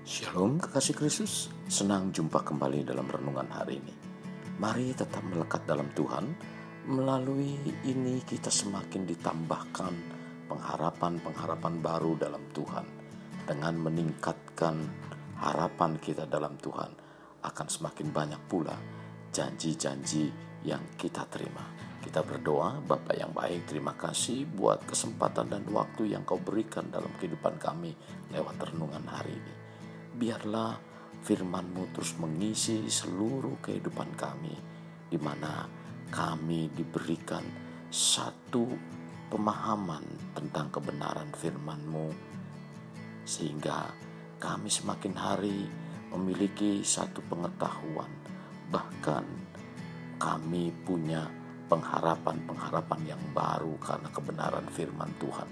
Shalom kekasih Kristus, senang jumpa kembali dalam renungan hari ini. Mari tetap melekat dalam Tuhan. Melalui ini kita semakin ditambahkan pengharapan-pengharapan baru dalam Tuhan. Dengan meningkatkan harapan kita dalam Tuhan, akan semakin banyak pula janji-janji yang kita terima. Kita berdoa, Bapa yang baik, terima kasih buat kesempatan dan waktu yang Kau berikan dalam kehidupan kami lewat renungan hari ini. Biarlah firman-Mu terus mengisi seluruh kehidupan kami, di mana kami diberikan satu pemahaman tentang kebenaran firman-Mu, sehingga kami semakin hari memiliki satu pengetahuan, bahkan kami punya pengharapan-pengharapan yang baru karena kebenaran firman Tuhan.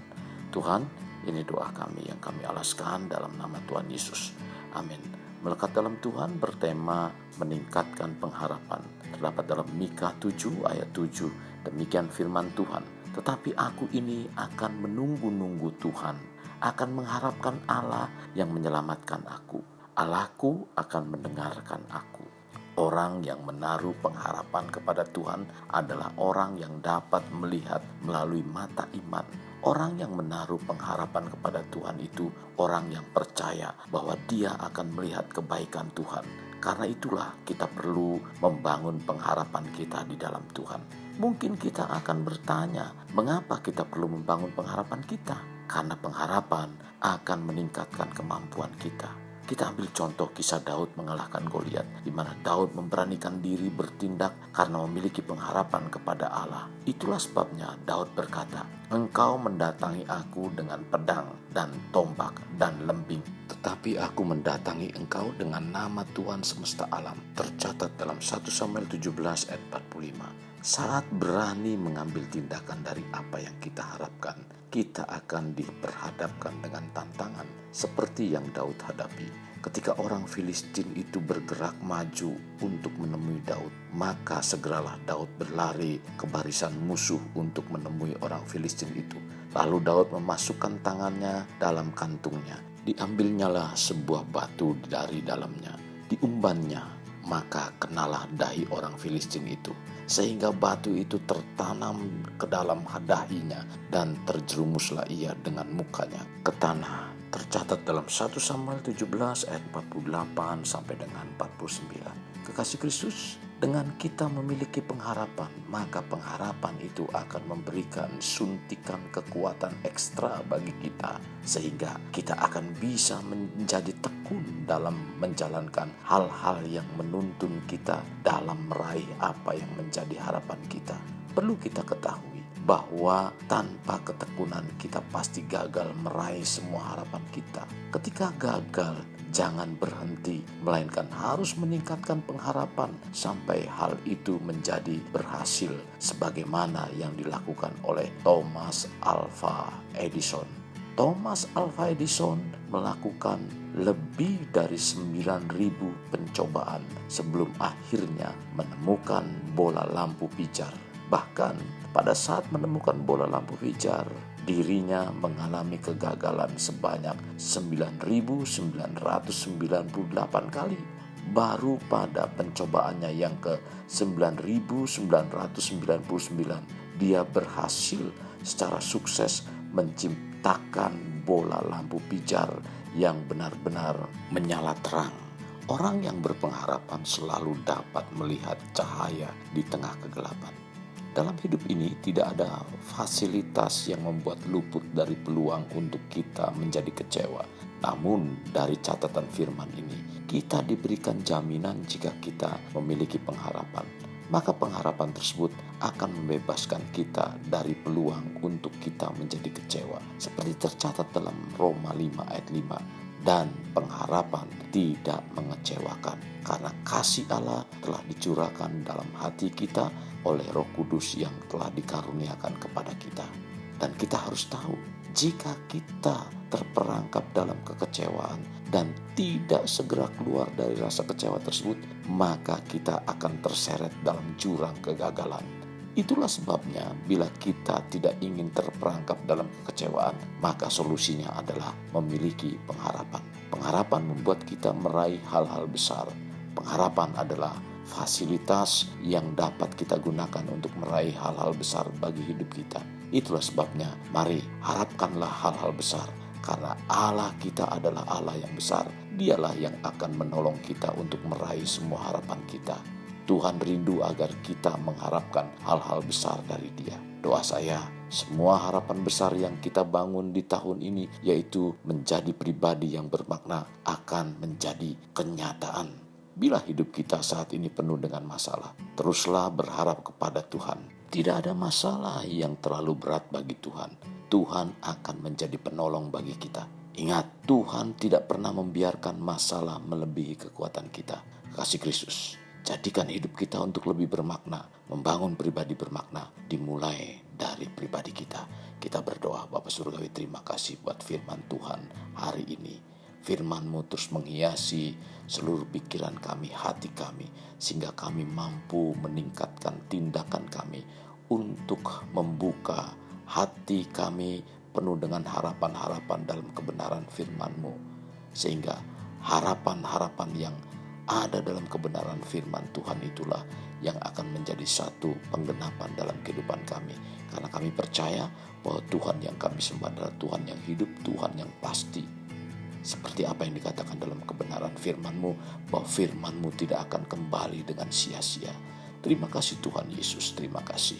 Tuhan, ini doa kami yang kami alaskan dalam nama Tuhan Yesus. Amin. Melekat dalam Tuhan bertema meningkatkan pengharapan. Terdapat dalam Mika 7 ayat 7. Demikian firman Tuhan. Tetapi aku ini akan menunggu-nunggu Tuhan, akan mengharapkan Allah yang menyelamatkan aku. Allahku akan mendengarkan aku. Orang yang menaruh pengharapan kepada Tuhan adalah orang yang dapat melihat melalui mata iman. Orang yang menaruh pengharapan kepada Tuhan itu orang yang percaya bahwa dia akan melihat kebaikan Tuhan. Karena itulah kita perlu membangun pengharapan kita di dalam Tuhan. Mungkin kita akan bertanya, mengapa kita perlu membangun pengharapan kita? Karena pengharapan akan meningkatkan kemampuan kita. Kita ambil contoh kisah Daud mengalahkan Goliat, di mana Daud memberanikan diri bertindak karena memiliki pengharapan kepada Allah. Itulah sebabnya Daud berkata, "Engkau mendatangi aku dengan pedang dan tombak dan lembing, tetapi aku mendatangi engkau dengan nama Tuhan semesta alam." Tercatat dalam 1 Samuel 17 ayat 45. Saat berani mengambil tindakan dari apa yang kita harapkan, kita akan diperhadapkan dengan tantangan seperti yang Daud hadapi. Ketika orang Filistin itu bergerak maju untuk menemui Daud, maka segeralah Daud berlari ke barisan musuh untuk menemui orang Filistin itu. Lalu Daud memasukkan tangannya dalam kantungnya. Diambilnyalah sebuah batu dari dalamnya, diumbannya, maka kenalah dahi orang Filistin itu, sehingga batu itu tertanam ke dalam dahinya dan terjerumuslah ia dengan mukanya ke tanah. Tercatat dalam 1 Samuel 17 ayat 48 sampai dengan 49. Kekasih Kristus, dengan kita memiliki pengharapan, maka pengharapan itu akan memberikan suntikan kekuatan ekstra bagi kita, sehingga kita akan bisa menjadi tekun dalam menjalankan hal-hal yang menuntun kita dalam meraih apa yang menjadi harapan kita. Perlu kita ketahui bahwa tanpa ketekunan kita pasti gagal meraih semua harapan kita. Ketika gagal, jangan berhenti, melainkan harus meningkatkan pengharapan sampai hal itu menjadi berhasil, sebagaimana yang dilakukan oleh Thomas Alva Edison. Thomas Alva Edison melakukan lebih dari 9.000 pencobaan sebelum akhirnya menemukan bola lampu pijar. Bahkan pada saat menemukan bola lampu pijar, dirinya mengalami kegagalan sebanyak 9.998 kali. Baru pada pencobaannya yang ke 9.999, dia berhasil secara sukses menciptakan bola lampu pijar yang benar-benar menyala terang. Orang yang berpengharapan selalu dapat melihat cahaya di tengah kegelapan. Dalam hidup ini tidak ada fasilitas yang membuat luput dari peluang untuk kita menjadi kecewa. Namun dari catatan firman ini, kita diberikan jaminan jika kita memiliki pengharapan. Maka pengharapan tersebut akan membebaskan kita dari peluang untuk kita menjadi kecewa. Seperti tercatat dalam Roma 5 ayat 5. Dan pengharapan tidak mengecewakan, karena kasih Allah telah dicurahkan dalam hati kita oleh Roh Kudus yang telah dikaruniakan kepada kita. Dan kita harus tahu, jika kita terperangkap dalam kekecewaan dan tidak segera keluar dari rasa kecewa tersebut, maka kita akan terseret dalam jurang kegagalan. Itulah sebabnya bila kita tidak ingin terperangkap dalam kekecewaan, maka solusinya adalah memiliki pengharapan. Pengharapan membuat kita meraih hal-hal besar. Pengharapan adalah fasilitas yang dapat kita gunakan untuk meraih hal-hal besar bagi hidup kita. Itulah sebabnya mari harapkanlah hal-hal besar. Karena Allah kita adalah Allah yang besar. Dialah yang akan menolong kita untuk meraih semua harapan kita. Tuhan rindu agar kita mengharapkan hal-hal besar dari Dia. Doa saya, semua harapan besar yang kita bangun di tahun ini, yaitu menjadi pribadi yang bermakna, akan menjadi kenyataan. Bila hidup kita saat ini penuh dengan masalah, teruslah berharap kepada Tuhan. Tidak ada masalah yang terlalu berat bagi Tuhan. Tuhan akan menjadi penolong bagi kita. Ingat, Tuhan tidak pernah membiarkan masalah melebihi kekuatan kita. Kasih Kristus, jadikan hidup kita untuk lebih bermakna, membangun pribadi bermakna, dimulai dari pribadi kita. Kita berdoa, Bapa Surgawi, terima kasih buat firman Tuhan hari ini. Firman-Mu terus menghiasi seluruh pikiran kami, hati kami, sehingga kami mampu meningkatkan tindakan kami untuk membuka hati kami penuh dengan harapan-harapan dalam kebenaran firman-Mu. Sehingga harapan-harapan yang ada dalam kebenaran firman Tuhan itulah yang akan menjadi satu penggenapan dalam kehidupan kami. Karena kami percaya bahwa Tuhan yang kami sembah adalah Tuhan yang hidup, Tuhan yang pasti. Seperti apa yang dikatakan dalam kebenaran firman-Mu, bahwa firman-Mu tidak akan kembali dengan sia-sia. Terima kasih Tuhan Yesus, terima kasih.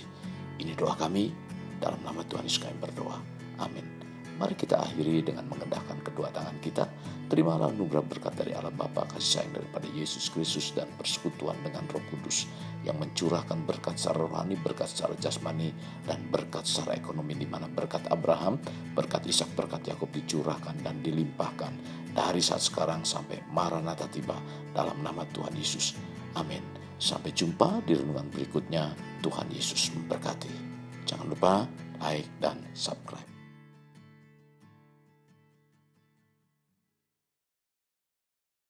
Ini doa kami, dalam nama Tuhan Yesus kami berdoa. Amin. Mari kita akhiri dengan mengendahkan kedua tangan kita. Terimalah anugerah berkat dari Allah Bapa, kasih sayang daripada Yesus Kristus, dan persekutuan dengan Roh Kudus yang mencurahkan berkat secara rohani, berkat secara jasmani, dan berkat secara ekonomi, di mana berkat Abraham, berkat Ishak, berkat Yakub dicurahkan dan dilimpahkan dari saat sekarang sampai Maranatha tiba, dalam nama Tuhan Yesus. Amin. Sampai jumpa di renungan berikutnya. Tuhan Yesus memberkati. Jangan lupa like dan subscribe.